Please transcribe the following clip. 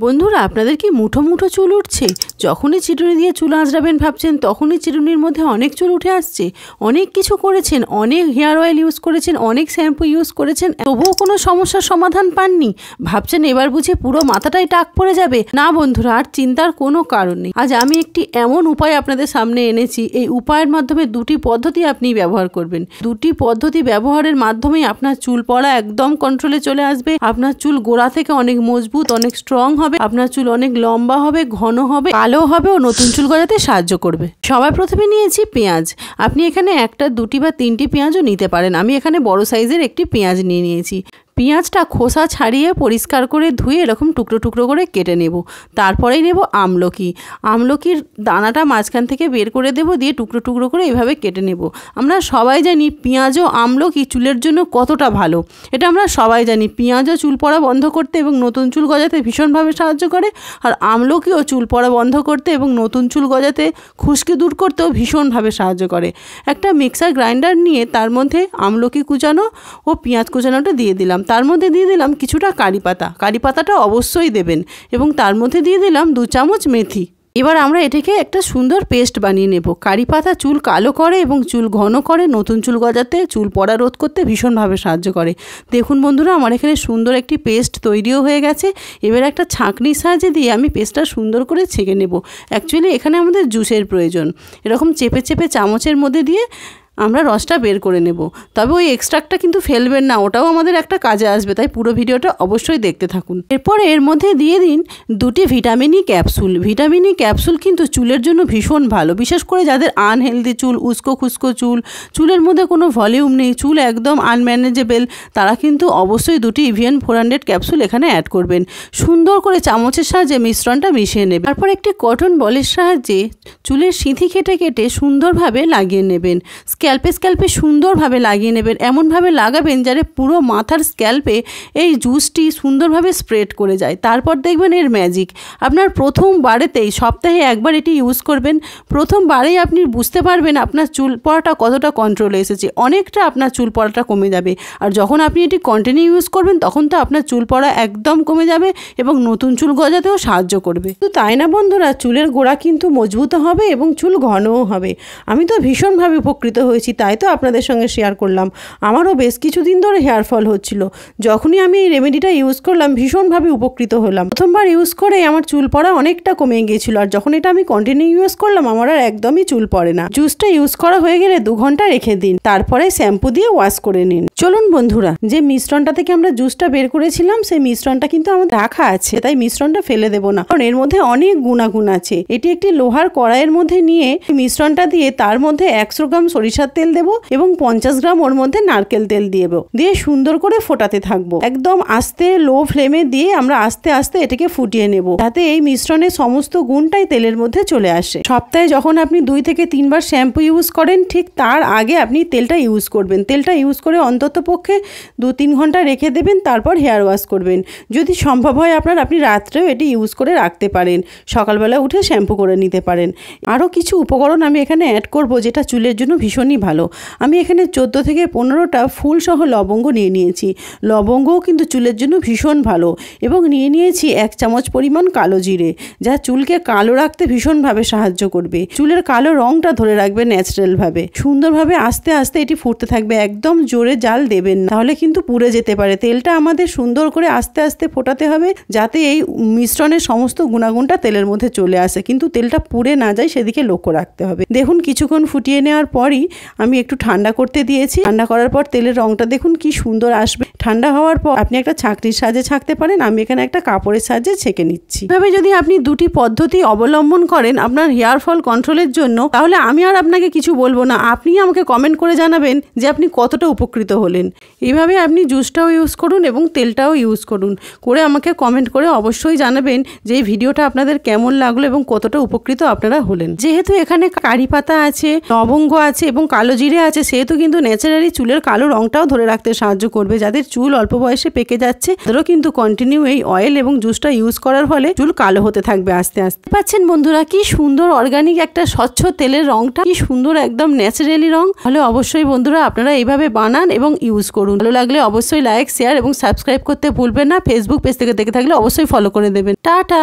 বন্ধুরা আপনাদের কি মুঠো মুঠো চুল উঠছে? যখনই চিরুনি দিয়ে চুল আঁচড়াবেন ভাবছেন তখনই চিরুনির মধ্যে অনেক চুল উঠে আসছে। অনেক কিছু করেছেন, অনেক হেয়ার অয়েল ইউজ করেছেন, অনেক শ্যাম্পু ইউজ করেছেন, তবুও কোনো সমস্যার সমাধান পাননি। ভাবছেন এবার বুঝে পুরো মাথাটাই টাক পড়ে যাবে। না বন্ধুরা, আর চিন্তার কোনো কারণ নেই। আজ আমি একটি এমন উপায় আপনাদের সামনে এনেছি। এই উপায়ের মাধ্যমে দুটি পদ্ধতি আপনি ব্যবহার করবেন। দুটি পদ্ধতি ব্যবহারের মাধ্যমেই আপনার চুল পড়া একদম কন্ট্রোলে চলে আসবে। আপনার চুল গোড়া থেকে অনেক মজবুত, অনেক স্ট্রং হবে। আপনার চুল অনেক লম্বা হবে, ঘন হবে, কালো হবে ও নতুন চুল গজাতে সাহায্য করবে। সবার প্রথমে নিয়েছি পেঁয়াজ। আপনি এখানে একটা, দুটি বা তিনটি পেঁয়াজও নিতে পারেন। আমি এখানে বড় সাইজের একটি পেঁয়াজ নিয়েছি। পেঁয়াজটা খোসা ছাড়িয়ে পরিষ্কার করে ধুয়ে এরকম টুকরো টুকরো করে কেটে নেব। তারপরেই নেব আমলকি। আমলকির দানাটা মাঝখান থেকে বের করে দেব, দিয়ে টুকরো টুকরো করে এভাবে কেটে নেব। আমরা সবাই জানি পেঁয়াজ ও আমলকি চুলের জন্য কতটা ভালো। এটা আমরা সবাই জানি। পেঁয়াজও চুল পড়া বন্ধ করতে এবং নতুন চুল গজাতে ভীষণভাবে সাহায্য করে, আর আমলকিও চুল পড়া বন্ধ করতে এবং নতুন চুল গজাতে, খুশকি দূর করতেও ভীষণভাবে সাহায্য করে। একটা মিক্সার গ্রাইন্ডার নিয়ে তার মধ্যে আমলকি কুচানো ও পেঁয়াজ কুচানোটা দিয়ে দিলাম। তার মধ্যে দিয়ে দিলাম কিছুটা কারি পাতা। কারি পাতাটা অবশ্যই দেবেন। এবং তার মধ্যে দিয়ে দিলাম 2 চামচ মেথি। এবার আমরা এটাকে একটা সুন্দর পেস্ট বানিয়ে নেব। কারি পাতা চুল কালো করে এবং চুল ঘন করে, নতুন চুল গজাতে, চুল পড়া রোধ করতে ভীষণভাবে সাহায্য করে। দেখুন বন্ধুরা, আমার এখানে সুন্দর একটি পেস্ট তৈরিও হয়ে গেছে। এবার একটা ছাঁকনির সাহায্যে দিয়ে আমি পেস্টটা সুন্দর করে ছেঁকে নেব। অ্যাকচুয়ালি এখানে আমাদের জুসের প্রয়োজন। এরকম চেপে চেপে চামচের মধ্যে দিয়ে আমরা রসটা বের করে নেব। তবে ওই এক্সট্রাক্টটা কিন্তু ফেলবেন না, ওটাও আমাদের একটা কাজে আসবে। তাই পুরো ভিডিওটা অবশ্যই দেখতে থাকুন। এরপরে এর মধ্যে দিয়ে দিন 2টি vitamin E capsule. Vitamin E capsule কিন্তু চুলের জন্য ভীষণ ভালো। বিশেষ করে যাদের আনহেলদি চুল, উস্কো খুস্কো চুল, চুলের মধ্যে কোনো ভলিউম নেই, চুল একদম আনম্যানেজেবল, তারা কিন্তু অবশ্যই 2টি EVN 400 ক্যাপসুল এখানে অ্যাড করবেন। সুন্দর করে চামচের সাহায্যে মিশ্রণটা মিশিয়ে নেবেন। তারপর একটি কটন বলের সাহায্যে চুলের সিঁথি কেটে কেটে সুন্দরভাবে লাগিয়ে নেবেন। স্ক্যাল্পে সুন্দরভাবে লাগিয়ে নেবেন। এমনভাবে লাগাবেন যাতে পুরো মাথার স্ক্যাল্পে এই জুসটি সুন্দরভাবে স্প্রেড করে যায়। তারপর দেখবেন এর ম্যাজিক। আপনার প্রথমবারেতেই, সপ্তাহে একবার এটি ইউজ করবেন। প্রথমবারেই আপনি বুঝতে পারবেন আপনার চুল পড়াটা কতটা কন্ট্রোলে এসেছে। অনেকটা আপনার চুল পড়াটা কমে যাবে। আর যখন আপনি এটি কন্টিনিউ ইউজ করবেন তখন তো আপনার চুল পড়া একদম কমে যাবে এবং নতুন চুল গজাতেও সাহায্য করবে। তো তাই না বন্ধুরা, চুলের গোড়া কিন্তু মজবুত হবে এবং চুল ঘনও হবে। আমি তো ভীষণভাবে উপকৃত হয়েছি, তাই তো আপনাদের সঙ্গে শেয়ার করলাম। আমারও বেশ কিছুদিন ধরে হেয়ার ফল হচ্ছিল। যখনই আমি এই রেমেডিটা ইউজ করলাম ভীষণভাবে উপকৃত হলাম। প্রথমবার ইউজ করে আমার চুল পড়া অনেকটা কমে গিয়েছিল, আর যখন এটা আমি কন্টিনিউ ইউজ করলাম আমার আর একদমই চুল পড়ে না। জুসটা ইউজ করা হয়ে গেলে 2 ঘন্টা রেখে দিন, তারপরে শ্যাম্পু দিয়ে ওয়াশ করে নিন। চলুন বন্ধুরা, যে মিশ্রণটা থেকে আমরা জুসটা বের করেছিলাম সেই মিশ্রণটা কিন্তু আমাদের রাখা আছে, তাই মিশ্রণটা ফেলে দেব না, কারণ এর মধ্যে অনেক গুণাগুণ আছে। এটি একটি লোহার কড়াইয়ের মধ্যে নিয়ে মিশ্রণটা দিয়ে তার মধ্যে 100 গ্রাম সরিষার তেল দেবো এবং 50 গ্রাম ওর মধ্যে নারকেল তেল দিয়ে সুন্দর করে ফোটাতে থাকবো। একদম আস্তে লো ফ্লেমে দিয়ে আমরা আস্তে আস্তে এটাকে ফুটিয়ে নেব, যাতে এই মিশ্রণের সমস্ত গুণটাই তেলের মধ্যে চলে আসে। সপ্তাহে যখন আপনি 2 থেকে 3 বার শ্যাম্পু ইউজ করেন, ঠিক তার আগে আপনি তেলটা ইউজ করবেন। তেলটা ইউজ করে অন্তত পক্ষে 2-3 ঘন্টা রেখে দেবেন, তারপর হেয়ার ওয়াশ করবেন। যদি সম্ভব হয় আপনি রাত্রেও এটি ইউজ করে রাখতে পারেন, সকালবেলা উঠে শ্যাম্পু করে নিতে পারেন। আরও কিছু উপকরণ আমি এখানে অ্যাড করব যেটা চুলের জন্য ভীষণই ভালো। আমি এখানে 14 থেকে 15টা ফুলসহ লবঙ্গ নিয়েছি। লবঙ্গও কিন্তু চুলের জন্য ভীষণ ভালো। এবং নিয়েছি 1 চামচ পরিমাণ কালো জিরে, যা চুলকে কালো রাখতে ভীষণভাবে সাহায্য করবে। চুলের কালো রংটা ধরে রাখবে ন্যাচারালভাবে। সুন্দরভাবে আস্তে আস্তে এটি ফুটতে থাকবে, একদম জোরে জাল দেবেন না, তাহলে কিন্তু পুড়ে যেতে পারে। তেলটা আমাদের সুন্দর করে আস্তে আস্তে ফোটাতে হবে, যাতে এই মিশ্রণের সমস্ত গুণাগুণটা তেলের মধ্যে চলে আসে, কিন্তু তেলটা পুড়ে না যায় সেদিকে লক্ষ্য রাখতে হবে। দেখুন কিছুক্ষণ ফুটিয়ে নেওয়ার পরই আমি একটু ঠান্ডা করতে দিয়েছি। ঠান্ডা করার পর তেলের রংটা দেখুন কি সুন্দর আসবে। ঠান্ডা হওয়ার পর আপনি একটা ছাঁকনির সাহায্যে ছাঁকতে পারেন। আমি এখানে একটা কাপড়ের সাহায্যে ছেঁকে নিচ্ছি। এভাবে যদি আপনি 2টি পদ্ধতি অবলম্বন করেন আপনার হেয়ার ফল কন্ট্রোলের জন্য, তাহলে আমি আর আপনাকে কিছু বলবো না। আপনি আমাকে কমেন্ট করে জানাবেন যে আপনি কতটা উপকৃত হলেন। এইভাবে আপনি জুসটাও ইউজ করুন এবং তেলটাও ইউজ করুন, করে আমাকে কমেন্ট করে অবশ্যই জানাবেন যে এই ভিডিওটা আপনাদের কেমন লাগলো এবং কতটা উপকৃত আপনারা হলেন। যেহেতু এখানে কারি পাতা আছে, লবঙ্গ আছে এবং কালো জিরে আছে সেহেতু কিন্তু ন্যাচারালি চুলের কালো রংটাও ধরে রাখতে সাহায্য করবে। যাদের চুল অল্প বয়সে পেকে যাচ্ছে তাদেরও কিন্তু কন্টিনিউ এই অয়েল এবং জুসটা ইউজ করার ফলে চুল কালো হতে থাকবে আস্তে আস্তে। পাচ্ছেন বন্ধুরা কি সুন্দর অর্গানিক একটা স্বচ্ছ তেলের রংটা, কি সুন্দর একদম ন্যাচারালি রং। তাহলে অবশ্যই বন্ধুরা আপনারা এইভাবে বানান এবং ইউজ করুন। ভালো লাগলে অবশ্যই লাইক, শেয়ার এবং সাবস্ক্রাইব করতে ভুলবেন না। ফেসবুক পেজ থেকে দেখে থাকলে অবশ্যই ফলো করে দেবেন। টাটা।